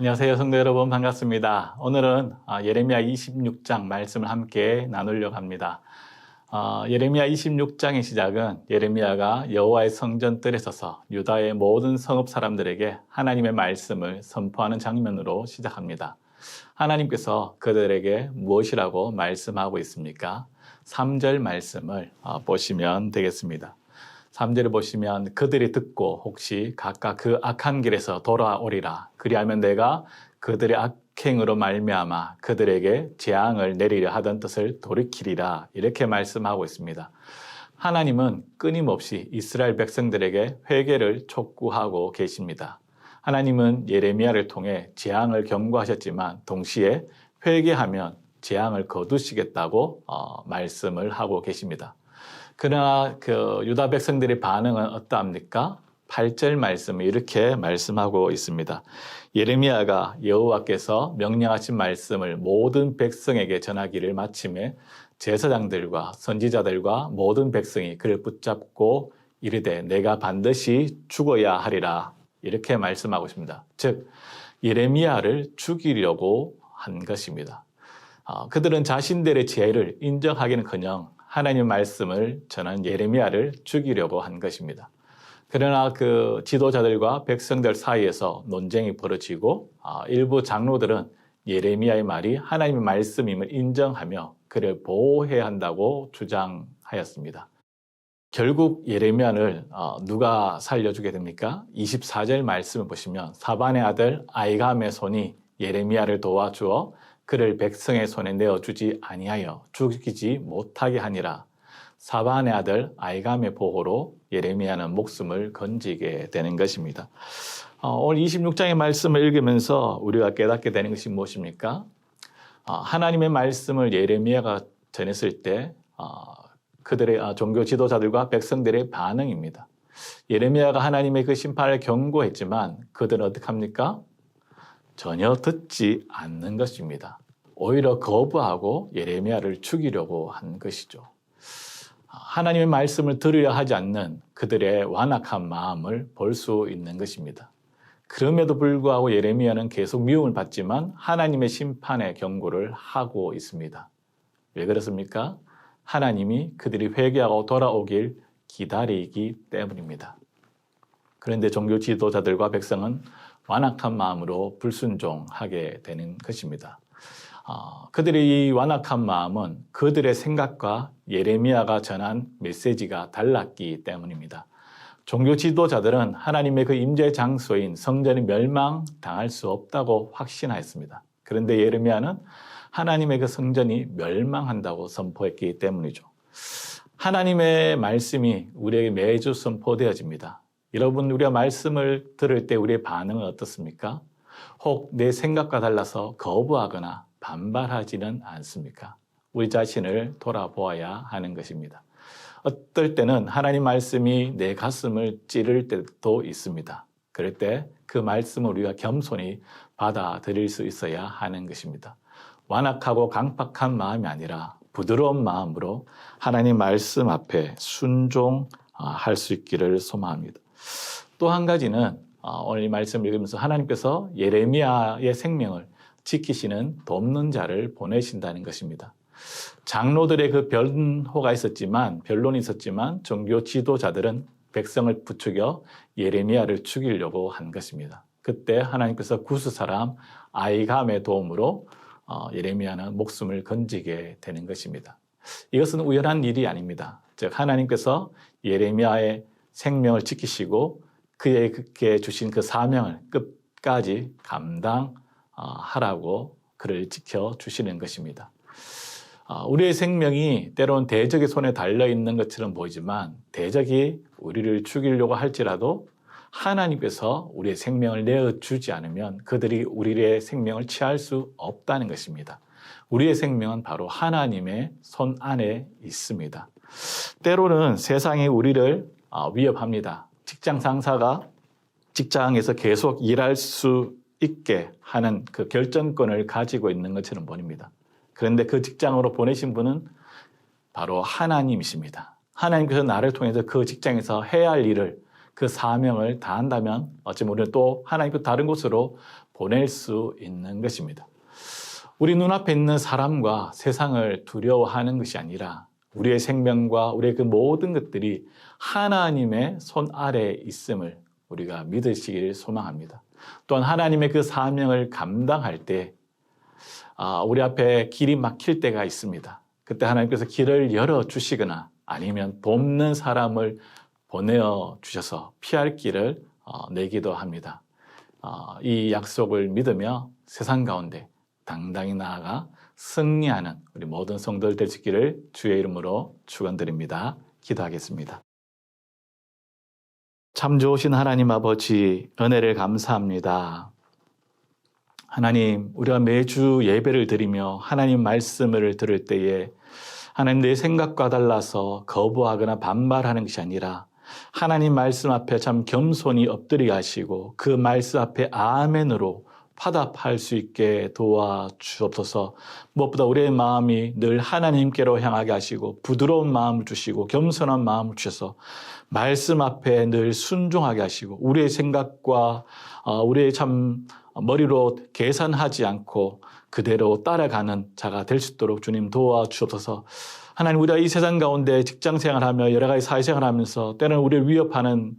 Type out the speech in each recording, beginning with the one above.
안녕하세요, 성도 여러분. 반갑습니다. 오늘은 예레미야 26장 말씀을 함께 나누려고 합니다. 예레미야 26장의 시작은 예레미야가 여호와의 성전뜰에 서서 유다의 모든 성읍 사람들에게 하나님의 말씀을 선포하는 장면으로 시작합니다. 하나님께서 그들에게 무엇이라고 말씀하고 있습니까? 3절 말씀을 보시면 되겠습니다. 3절을 보시면 그들이 듣고 혹시 각각 그 악한 길에서 돌아오리라. 그리하면 내가 그들의 악행으로 말미암아 그들에게 재앙을 내리려 하던 뜻을 돌이키리라. 이렇게 말씀하고 있습니다. 하나님은 끊임없이 이스라엘 백성들에게 회개를 촉구하고 계십니다. 하나님은 예레미야를 통해 재앙을 경고하셨지만 동시에 회개하면 재앙을 거두시겠다고 말씀을 하고 계십니다. 그러나 유다 백성들의 반응은 어떠합니까? 8절 말씀을 이렇게 말씀하고 있습니다. 예레미야가 여호와께서 명령하신 말씀을 모든 백성에게 전하기를 마침에 제사장들과 선지자들과 모든 백성이 그를 붙잡고 이르되 내가 반드시 죽어야 하리라. 이렇게 말씀하고 있습니다. 즉 예레미야를 죽이려고 한 것입니다. 그들은 자신들의 죄를 인정하기는커녕 하나님의 말씀을 전한 예레미야를 죽이려고 한 것입니다. 그러나 그 지도자들과 백성들 사이에서 논쟁이 벌어지고 일부 장로들은 예레미야의 말이 하나님의 말씀임을 인정하며 그를 보호해야 한다고 주장하였습니다. 결국 예레미야를 누가 살려주게 됩니까? 24절 말씀을 보시면 사반의 아들 아이감의 손이 예레미야를 도와주어 그를 백성의 손에 내어주지 아니하여 죽이지 못하게 하니라. 사반의 아들 아이감의 보호로 예레미야는 목숨을 건지게 되는 것입니다. 오늘 26장의 말씀을 읽으면서 우리가 깨닫게 되는 것이 무엇입니까? 하나님의 말씀을 예레미야가 전했을 때 그들의 종교 지도자들과 백성들의 반응입니다. 예레미야가 하나님의 그 심판을 경고했지만 그들은 어떻게 합니까? 전혀 듣지 않는 것입니다. 오히려 거부하고 예레미야를 죽이려고 한 것이죠. 하나님의 말씀을 들으려 하지 않는 그들의 완악한 마음을 볼 수 있는 것입니다. 그럼에도 불구하고 예레미야는 계속 미움을 받지만 하나님의 심판의 경고를 하고 있습니다. 왜 그렇습니까? 하나님이 그들이 회개하고 돌아오길 기다리기 때문입니다. 그런데 종교 지도자들과 백성은 완악한 마음으로 불순종하게 되는 것입니다. 그들의 이 완악한 마음은 그들의 생각과 예레미야가 전한 메시지가 달랐기 때문입니다. 종교 지도자들은 하나님의 그 임재 장소인 성전이 멸망당할 수 없다고 확신하였습니다. 그런데 예레미야는 하나님의 그 성전이 멸망한다고 선포했기 때문이죠. 하나님의 말씀이 우리에게 매주 선포되어집니다. 여러분, 우리가 말씀을 들을 때 우리의 반응은 어떻습니까? 혹 내 생각과 달라서 거부하거나 반발하지는 않습니까? 우리 자신을 돌아보아야 하는 것입니다. 어떨 때는 하나님 말씀이 내 가슴을 찌를 때도 있습니다. 그럴 때 그 말씀을 우리가 겸손히 받아들일 수 있어야 하는 것입니다. 완악하고 강팍한 마음이 아니라 부드러운 마음으로 하나님 말씀 앞에 순종할 수 있기를 소망합니다. 또 한 가지는 오늘 이 말씀을 읽으면서 하나님께서 예레미야의 생명을 지키시는 돕는 자를 보내신다는 것입니다. 장로들의 그 변론이 있었지만 종교 지도자들은 백성을 부추겨 예레미야를 죽이려고 한 것입니다. 그때 하나님께서 구스 사람 아이감의 도움으로 예레미야는 목숨을 건지게 되는 것입니다. 이것은 우연한 일이 아닙니다. 즉 하나님께서 예레미야의 생명을 지키시고 그에게 주신 그 사명을 끝까지 감당하라고 그를 지켜주시는 것입니다. 우리의 생명이 때로는 대적의 손에 달려있는 것처럼 보이지만 대적이 우리를 죽이려고 할지라도 하나님께서 우리의 생명을 내어주지 않으면 그들이 우리의 생명을 취할 수 없다는 것입니다. 우리의 생명은 바로 하나님의 손 안에 있습니다. 때로는 세상이 우리를 위협합니다. 직장 상사가 직장에서 계속 일할 수 있게 하는 그 결정권을 가지고 있는 것처럼 보입니다. 그런데 그 직장으로 보내신 분은 바로 하나님이십니다. 하나님께서 나를 통해서 그 직장에서 해야 할 일을 그 사명을 다한다면 어쩌면 우리는 또 하나님께서 다른 곳으로 보낼 수 있는 것입니다. 우리 눈앞에 있는 사람과 세상을 두려워하는 것이 아니라 우리의 생명과 우리의 그 모든 것들이 하나님의 손 아래에 있음을 우리가 믿으시기를 소망합니다. 또한 하나님의 그 사명을 감당할 때 우리 앞에 길이 막힐 때가 있습니다. 그때 하나님께서 길을 열어주시거나 아니면 돕는 사람을 보내어 주셔서 피할 길을 내기도 합니다. 이 약속을 믿으며 세상 가운데 당당히 나아가 승리하는 우리 모든 성도들 될 수 있기를 주의 이름으로 축원드립니다. 기도하겠습니다. 참 좋으신 하나님 아버지, 은혜를 감사합니다. 하나님, 우리가 매주 예배를 드리며 하나님 말씀을 들을 때에 하나님 내 생각과 달라서 거부하거나 반발하는 것이 아니라 하나님 말씀 앞에 참 겸손히 엎드리게 하시고 그 말씀 앞에 아멘으로 화답할 수 있게 도와주옵소서. 무엇보다 우리의 마음이 늘 하나님께로 향하게 하시고 부드러운 마음을 주시고 겸손한 마음을 주셔서 말씀 앞에 늘 순종하게 하시고 우리의 생각과 우리의 참 머리로 계산하지 않고 그대로 따라가는 자가 될 수 있도록 주님 도와주옵소서. 하나님, 우리가 이 세상 가운데 직장생활하며 여러 가지 사회생활하면서 때로는 우리를 위협하는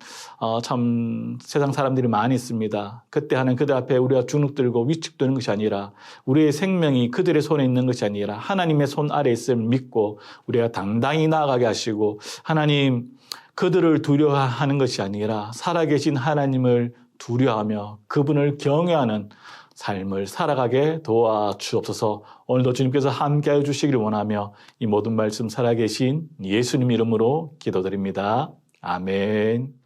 참 세상 사람들이 많이 있습니다. 그때 하는 그들 앞에 우리가 주눅들고 위축되는 것이 아니라 우리의 생명이 그들의 손에 있는 것이 아니라 하나님의 손 아래에 있음을 믿고 우리가 당당히 나아가게 하시고 하나님, 그들을 두려워하는 것이 아니라 살아계신 하나님을 두려워하며 그분을 경외하는 삶을 살아가게 도와주옵소서. 오늘도 주님께서 함께해 주시기를 원하며 이 모든 말씀 살아계신 예수님 이름으로 기도드립니다. 아멘.